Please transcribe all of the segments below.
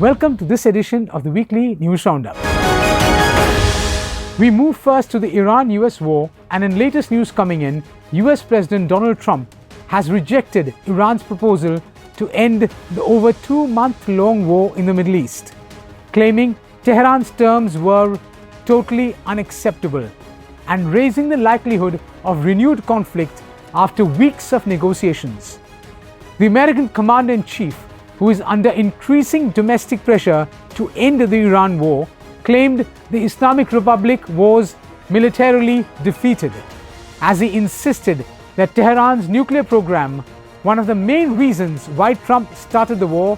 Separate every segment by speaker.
Speaker 1: Welcome to this edition of the weekly News Roundup. We move first to the Iran-US war, and in latest news coming in, US President Donald Trump has rejected Iran's proposal to end the over 2-month-long war in the Middle East, claiming Tehran's terms were totally unacceptable and raising the likelihood of renewed conflict after weeks of negotiations. The American commander-in-chief, who is under increasing domestic pressure to end the Iran war, claimed the Islamic Republic was militarily defeated, as he insisted that Tehran's nuclear program, one of the main reasons why Trump started the war,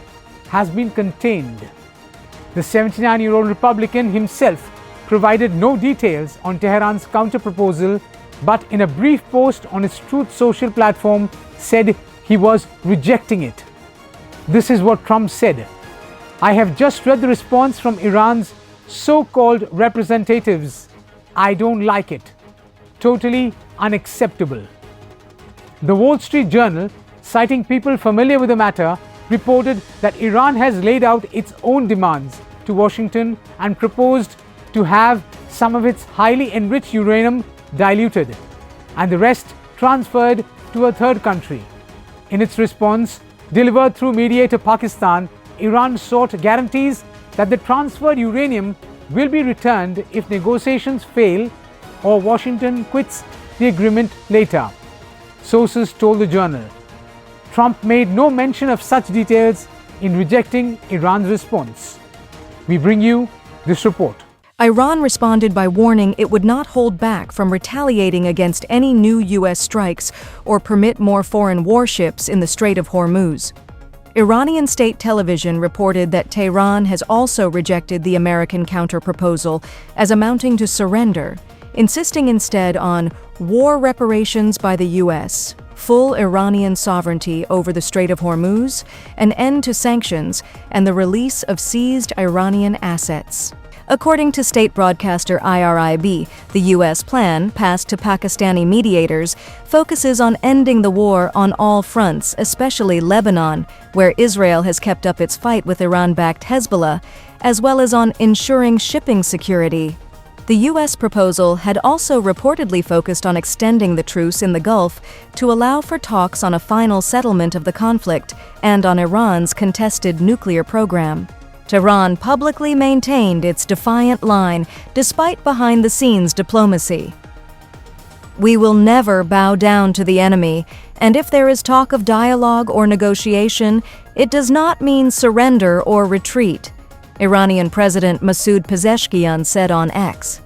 Speaker 1: has been contained. The 79-year-old Republican himself provided no details on Tehran's counter-proposal, but in a brief post on his Truth Social platform said he was rejecting it. This is what Trump said: "I have just read the response from Iran's so-called representatives. I don't like it. Totally unacceptable." The Wall Street Journal, citing people familiar with the matter, reported that Iran has laid out its own demands to Washington and proposed to have some of its highly enriched uranium diluted and the rest transferred to a third country. In its response, delivered through mediator Pakistan, Iran sought guarantees that the transferred uranium will be returned if negotiations fail or Washington quits the agreement later, sources told the journal. Trump made no mention of such details in rejecting Iran's response. We bring you this report.
Speaker 2: Iran responded by warning it would not hold back from retaliating against any new U.S. strikes or permit more foreign warships in the Strait of Hormuz. Iranian state television reported that Tehran has also rejected the American counter-proposal as amounting to surrender, insisting instead on war reparations by the U.S., full Iranian sovereignty over the Strait of Hormuz, an end to sanctions, and the release of seized Iranian assets. According to state broadcaster IRIB, the U.S. plan, passed to Pakistani mediators, focuses on ending the war on all fronts, especially Lebanon, where Israel has kept up its fight with Iran-backed Hezbollah, as well as on ensuring shipping security. The U.S. proposal had also reportedly focused on extending the truce in the Gulf to allow for talks on a final settlement of the conflict and on Iran's contested nuclear program. Tehran publicly maintained its defiant line despite behind-the-scenes diplomacy. "We will never bow down to the enemy, and if there is talk of dialogue or negotiation, it does not mean surrender or retreat," Iranian President Masoud Pezeshkian said on X.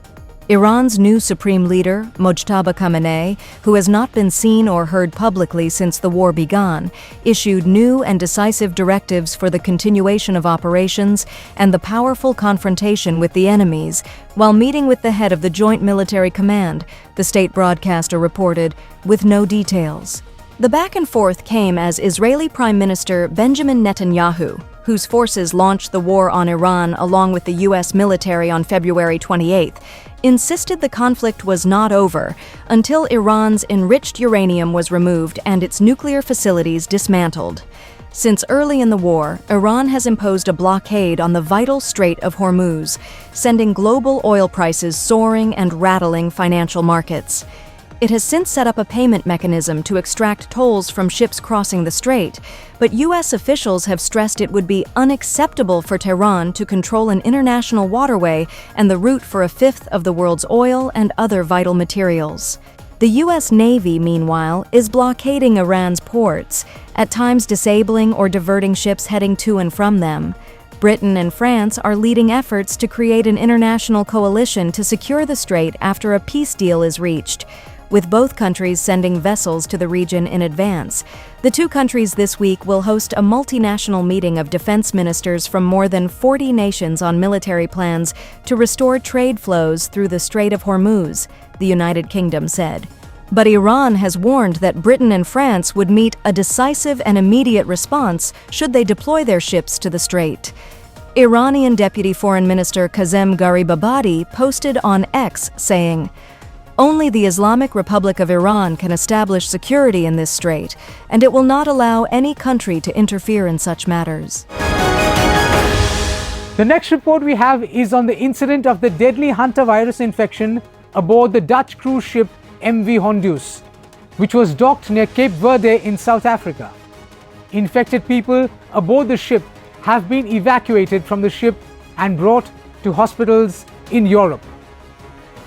Speaker 2: Iran's new supreme leader, Mojtaba Khamenei, who has not been seen or heard publicly since the war began, issued new and decisive directives for the continuation of operations and the powerful confrontation with the enemies, while meeting with the head of the Joint Military Command, the state broadcaster reported, with no details. The back and forth came as Israeli Prime Minister Benjamin Netanyahu, whose forces launched the war on Iran along with the U.S. military on February 28th, insisted the conflict was not over until Iran's enriched uranium was removed and its nuclear facilities dismantled. Since early in the war, Iran has imposed a blockade on the vital Strait of Hormuz, sending global oil prices soaring and rattling financial markets. It has since set up a payment mechanism to extract tolls from ships crossing the strait, but U.S. officials have stressed it would be unacceptable for Tehran to control an international waterway and the route for a fifth of the world's oil and other vital materials. The U.S. Navy, meanwhile, is blockading Iran's ports, at times disabling or diverting ships heading to and from them. Britain and France are leading efforts to create an international coalition to secure the strait after a peace deal is reached, with both countries sending vessels to the region in advance. The two countries this week will host a multinational meeting of defense ministers from more than 40 nations on military plans to restore trade flows through the Strait of Hormuz, the United Kingdom said. But Iran has warned that Britain and France would meet a decisive and immediate response should they deploy their ships to the strait. Iranian Deputy Foreign Minister Kazem Garibabadi posted on X saying, "Only the Islamic Republic of Iran can establish security in this strait, and it will not allow any country to interfere in such matters."
Speaker 1: The next report we have is on the incident of the deadly Hantavirus infection aboard the Dutch cruise ship MV Honduras, which was docked near Cape Verde in South Africa. Infected people aboard the ship have been evacuated from the ship and brought to hospitals in Europe.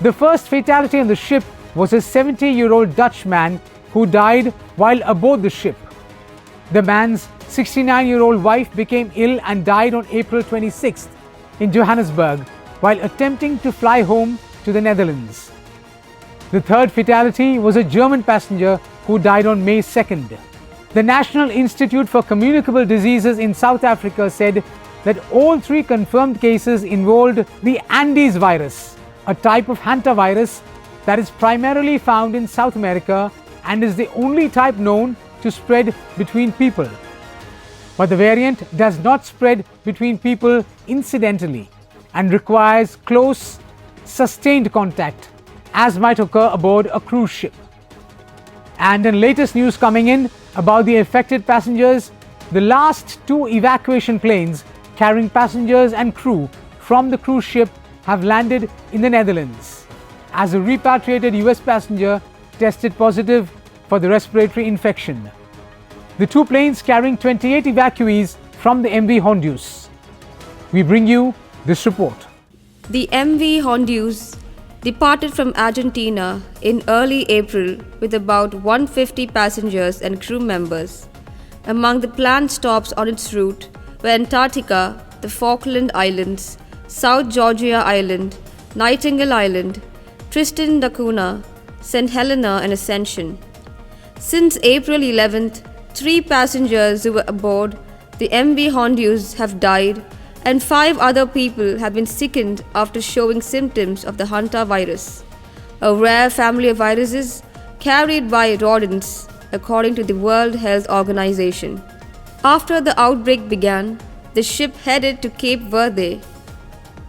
Speaker 1: The first fatality on the ship was a 70-year-old Dutch man who died while aboard the ship. The man's 69-year-old wife became ill and died on April 26th in Johannesburg while attempting to fly home to the Netherlands. The third fatality was a German passenger who died on May 2nd. The National Institute for Communicable Diseases in South Africa said that all 3 confirmed cases involved the Andes virus, a type of hantavirus that is primarily found in South America and is the only type known to spread between people. But the variant does not spread between people incidentally and requires close, sustained contact, as might occur aboard a cruise ship. And in latest news coming in about the affected passengers, the last 2 evacuation planes carrying passengers and crew from the cruise ship have landed in the Netherlands, as a repatriated US passenger tested positive for the respiratory infection. The 2 planes carrying 28 evacuees from the MV Honduras. We bring you this report.
Speaker 3: The MV Honduras departed from Argentina in early April with about 150 passengers and crew members. Among the planned stops on its route were Antarctica, the Falkland Islands, South Georgia Island, Nightingale Island, Tristan da Cunha, St. Helena and Ascension. Since April 11th, 3 passengers who were aboard the MV Honduras have died and 5 other people have been sickened after showing symptoms of the Hantavirus, a rare family of viruses carried by rodents, according to the World Health Organization. After the outbreak began, the ship headed to Cape Verde,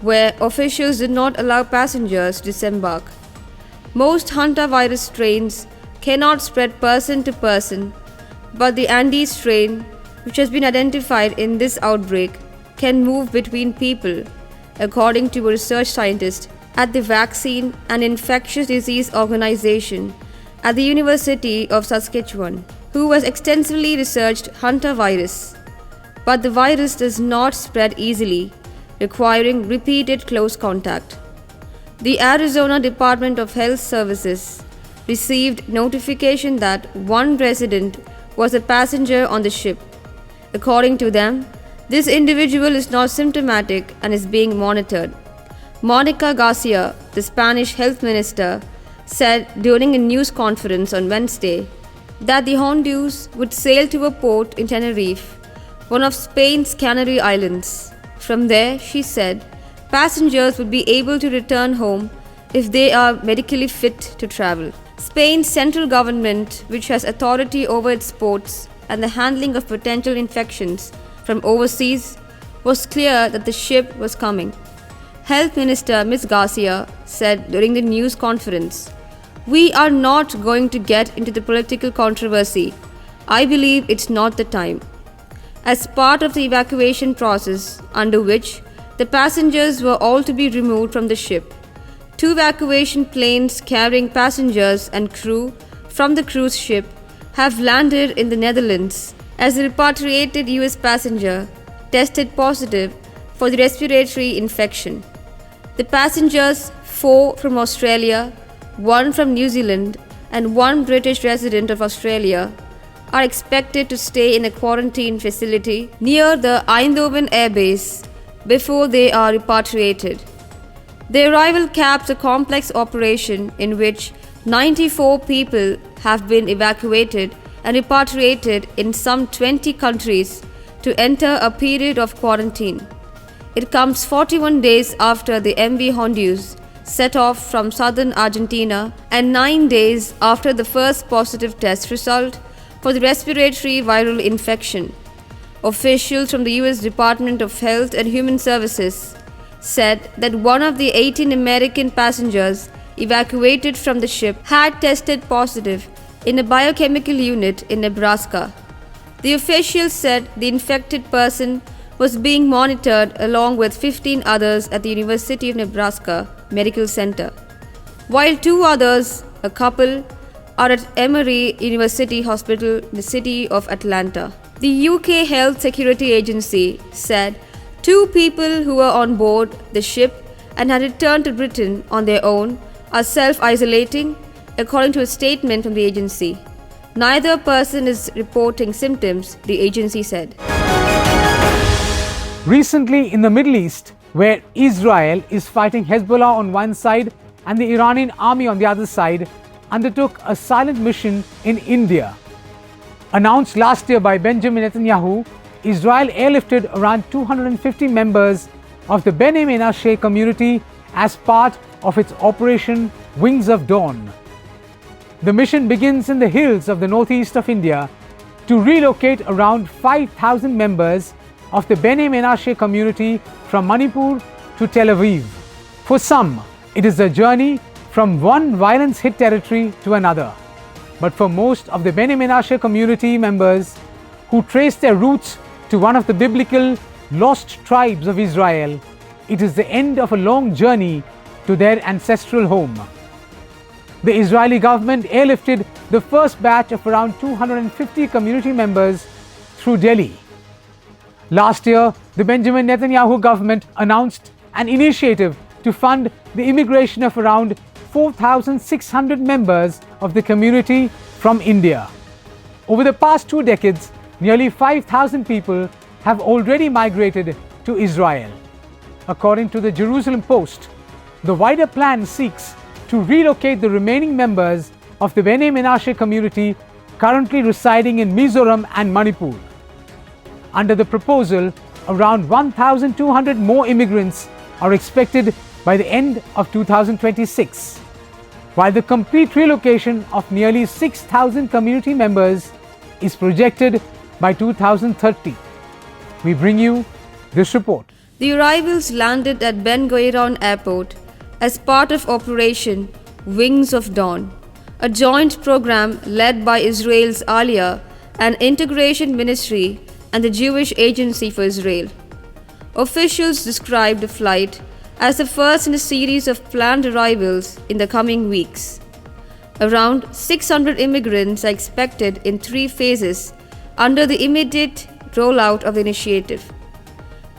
Speaker 3: where officials did not allow passengers to disembark. Most Hantavirus strains cannot spread person to person, but the Andes strain, which has been identified in this outbreak, can move between people, according to a research scientist at the Vaccine and Infectious Disease Organization at the University of Saskatchewan, who has extensively researched Hantavirus. But the virus does not spread easily, requiring repeated close contact. The Arizona Department of Health Services received notification that 1 resident was a passenger on the ship. According to them, this individual is not symptomatic and is being monitored. Monica Garcia, the Spanish health minister, said during a news conference on Wednesday that the Honduras would sail to a port in Tenerife, one of Spain's Canary Islands. From there, she said, passengers would be able to return home if they are medically fit to travel. Spain's central government, which has authority over its ports and the handling of potential infections from overseas, was clear that the ship was coming. Health Minister Ms. Garcia said during the news conference, "We are not going to get into the political controversy. I believe it's not the time." As part of the evacuation process, under which the passengers were all to be removed from the ship, 2 evacuation planes carrying passengers and crew from the cruise ship have landed in the Netherlands as a repatriated US passenger tested positive for the respiratory infection. The passengers, 4 from Australia, 1 from New Zealand, and 1 British resident of Australia, are expected to stay in a quarantine facility near the Eindhoven Air Base before they are repatriated. The arrival caps a complex operation in which 94 people have been evacuated and repatriated in some 20 countries to enter a period of quarantine. It comes 41 days after the MV Honduras set off from southern Argentina and 9 days after the first positive test result for the respiratory viral infection. Officials from the US Department of Health and Human Services said that one of the 18 American passengers evacuated from the ship had tested positive in a biochemical unit in Nebraska. The officials said the infected person was being monitored along with 15 others at the University of Nebraska Medical Center, while 2 others, a couple, are at Emory University Hospital in the city of Atlanta. The UK Health Security Agency said 2 people who were on board the ship and had returned to Britain on their own are self-isolating, according to a statement from the agency. Neither person is reporting symptoms, the agency said.
Speaker 1: Recently in the Middle East, where Israel is fighting Hezbollah on one side and the Iranian army on the other side, undertook a silent mission in India. Announced last year by Benjamin Netanyahu, Israel airlifted around 250 members of the Bnei Menashe community as part of its Operation Wings of Dawn. The mission begins in the hills of the northeast of India to relocate around 5,000 members of the Bnei Menashe community from Manipur to Tel Aviv. For some, it is a journey from one violence-hit territory to another. But for most of the Bnei Menashe community members who trace their roots to one of the biblical lost tribes of Israel, it is the end of a long journey to their ancestral home. The Israeli government airlifted the first batch of around 250 community members through Delhi. Last year, the Benjamin Netanyahu government announced an initiative to fund the immigration of around 4,600 members of the community from India. Over the past 2 decades, nearly 5,000 people have already migrated to Israel. According to the Jerusalem Post, the wider plan seeks to relocate the remaining members of the Bnei Menashe community currently residing in Mizoram and Manipur. Under the proposal, around 1,200 more immigrants are expected by the end of 2026, while the complete relocation of nearly 6,000 community members is projected by 2030. We bring you this report.
Speaker 3: The arrivals landed at Ben Gurion Airport as part of Operation Wings of Dawn, a joint program led by Israel's Aliyah and Integration Ministry and the Jewish Agency for Israel. Officials described the flight as the first in a series of planned arrivals in the coming weeks. Around 600 immigrants are expected in 3 phases under the immediate rollout of the initiative.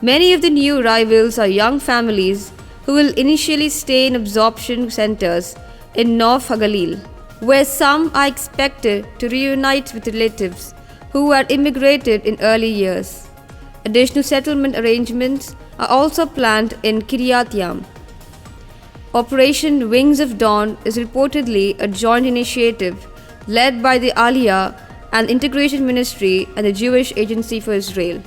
Speaker 3: Many of the new arrivals are young families who will initially stay in absorption centers in North Hagalil, where some are expected to reunite with relatives who had immigrated in early years. Additional settlement arrangements are also planned in Kiryat Yam. Operation Wings of Dawn is reportedly a joint initiative led by the Aliyah and Integration Ministry and the Jewish Agency for Israel.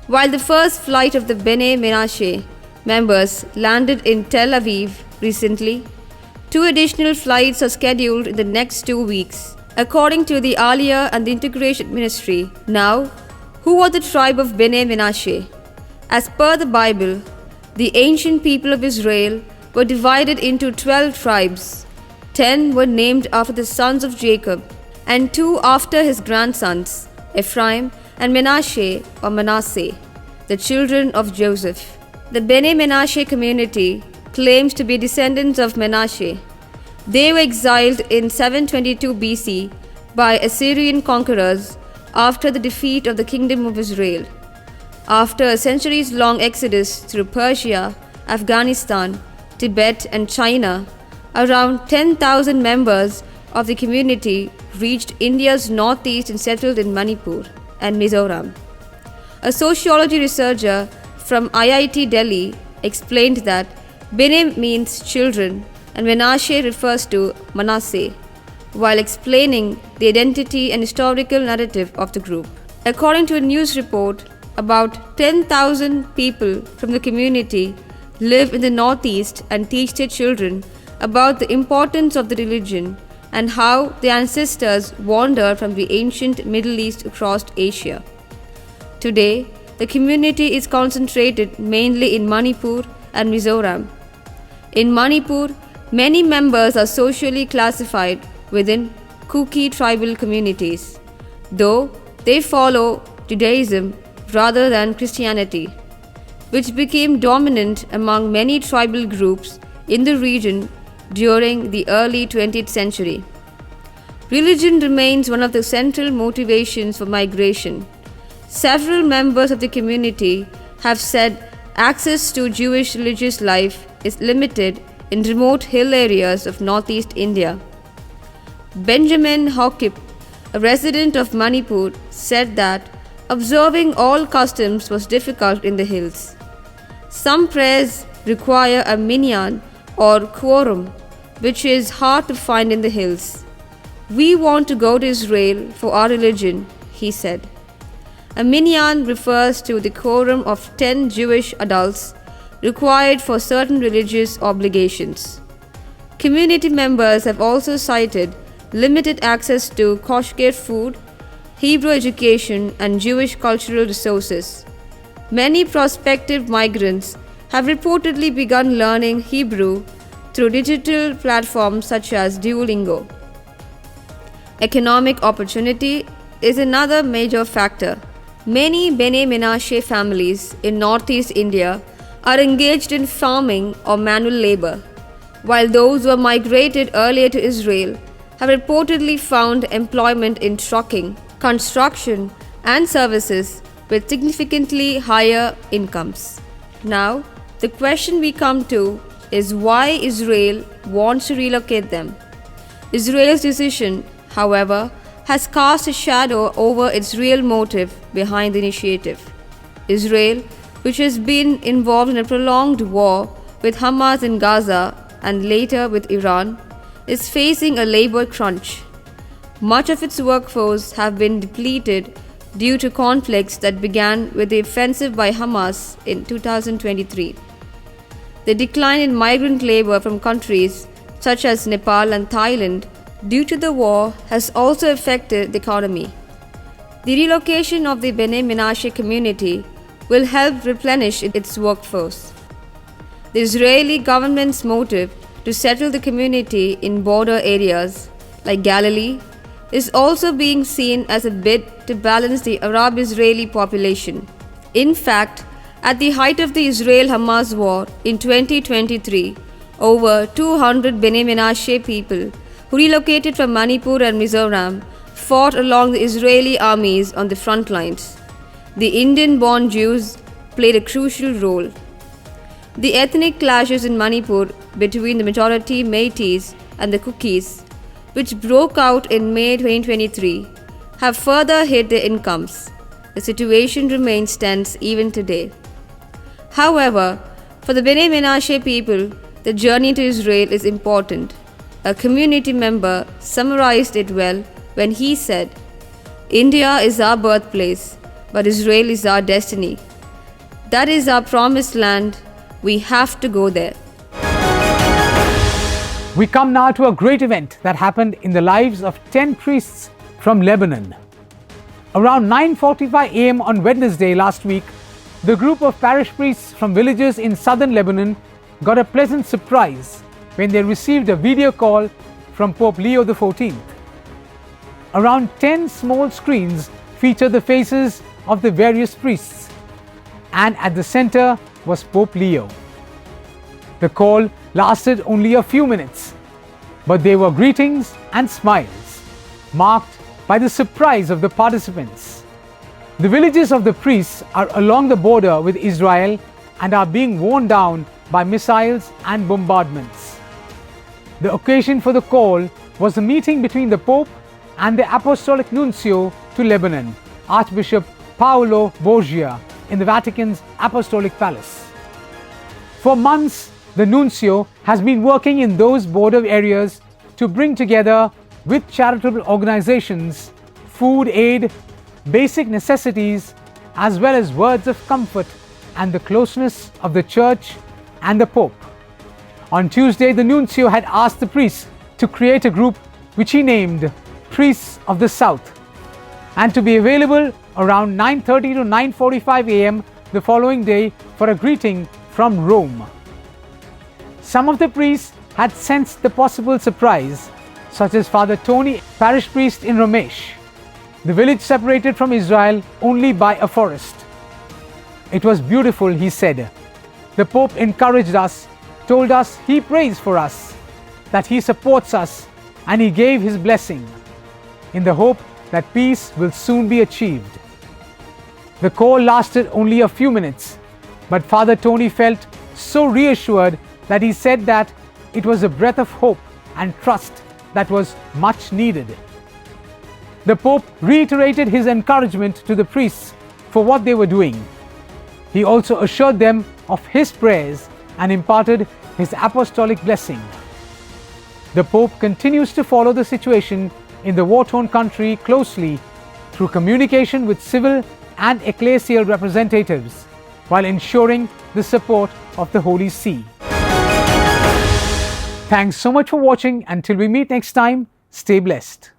Speaker 3: While the first flight of the Bnei Menashe members landed in Tel Aviv recently, 2 additional flights are scheduled in the next 2 weeks. According to the Aliyah and the Integration Ministry, now, who are the tribe of Bnei Menashe? As per the Bible, the ancient people of Israel were divided into 12 tribes. 10 were named after the sons of Jacob, and 2 after his grandsons, Ephraim and Menashe or Manasseh, the children of Joseph. The Bnei Menashe community claims to be descendants of Menashe. They were exiled in 722 BC by Assyrian conquerors after the defeat of the Kingdom of Israel. After a centuries-long exodus through Persia, Afghanistan, Tibet and China, around 10,000 members of the community reached India's northeast and settled in Manipur and Mizoram. A sociology researcher from IIT Delhi explained that Bnei means children and Menashe refers to Manasseh, while explaining the identity and historical narrative of the group. According to a news report, about 10,000 people from the community live in the northeast and teach their children about the importance of the religion and how the ancestors wandered from the ancient Middle East across Asia. Today, the community is concentrated mainly in Manipur and Mizoram. In Manipur, many members are socially classified within Kuki tribal communities. Though they follow Judaism, rather than Christianity, which became dominant among many tribal groups in the region during the early 20th century. Religion remains one of the central motivations for migration. Several members of the community have said access to Jewish religious life is limited in remote hill areas of northeast India. Benjamin Hokip, a resident of Manipur, said that observing all customs was difficult in the hills. Some prayers require a minyan or quorum, which is hard to find in the hills. We want to go to Israel for our religion, he said. A minyan refers to the quorum of 10 Jewish adults required for certain religious obligations. Community members have also cited limited access to kosher food, Hebrew education, and Jewish cultural resources. Many prospective migrants have reportedly begun learning Hebrew through digital platforms such as Duolingo. Economic opportunity is another major factor. Many Bnei Menashe families in northeast India are engaged in farming or manual labor, while those who have migrated earlier to Israel have reportedly found employment in trucking, construction, and services with significantly higher incomes. Now, the question we come to is why Israel wants to relocate them. Israel's decision, however, has cast a shadow over its real motive behind the initiative. Israel, which has been involved in a prolonged war with Hamas in Gaza and later with Iran, is facing a labor crunch. Much of its workforce have been depleted due to conflicts that began with the offensive by Hamas in 2023. The decline in migrant labor from countries such as Nepal and Thailand due to the war has also affected the economy. The relocation of the Bnei Menashe community will help replenish its workforce. The Israeli government's motive to settle the community in border areas like Galilee is also being seen as a bid to balance the Arab-Israeli population. In fact, at the height of the Israel-Hamas war in 2023, over 200 Bnei Menashe people who relocated from Manipur and Mizoram fought along the Israeli armies on the front lines. The Indian-born Jews played a crucial role. The ethnic clashes in Manipur between the majority Métis and the Kukis, which broke out in May 2023, have further hit their incomes. The situation remains tense even today. However, for the Bnei Menashe people, the journey to Israel is important. A community member summarized it well when he said, "India is our birthplace, but Israel is our destiny. That is our promised land. We have to go there."
Speaker 1: We come now to a great event that happened in the lives of 10 priests from Lebanon. Around 9:45 a.m. on Wednesday last week, the group of parish priests from villages in southern Lebanon got a pleasant surprise when they received a video call from Pope Leo XIV. Around 10 small screens featured the faces of the various priests, and at the center was Pope Leo. The call lasted only a few minutes, but they were greetings and smiles, marked by the surprise of the participants. The villages of the priests are along the border with Israel and are being worn down by missiles and bombardments. The occasion for the call was a meeting between the Pope and the Apostolic Nuncio to Lebanon, Archbishop Paolo Borgia, in the Vatican's Apostolic Palace. For months, the Nuncio has been working in those border areas to bring together, with charitable organizations, food aid, basic necessities, as well as words of comfort and the closeness of the Church and the Pope. On Tuesday, the Nuncio had asked the priests to create a group which he named Priests of the South, and to be available around 9:30 to 9:45 a.m. the following day for a greeting from Rome. Some of the priests had sensed the possible surprise, such as Father Tony, parish priest in Ramesh, the village separated from Israel only by a forest. It was beautiful, he said. The Pope encouraged us, told us he prays for us, that he supports us, and he gave his blessing, in the hope that peace will soon be achieved. The call lasted only a few minutes, but Father Tony felt so reassured that he said that it was a breath of hope and trust that was much needed. The Pope reiterated his encouragement to the priests for what they were doing. He also assured them of his prayers and imparted his apostolic blessing. The Pope continues to follow the situation in the war-torn country closely through communication with civil and ecclesial representatives, while ensuring the support of the Holy See. Thanks so much for watching. Until we meet next time, stay blessed.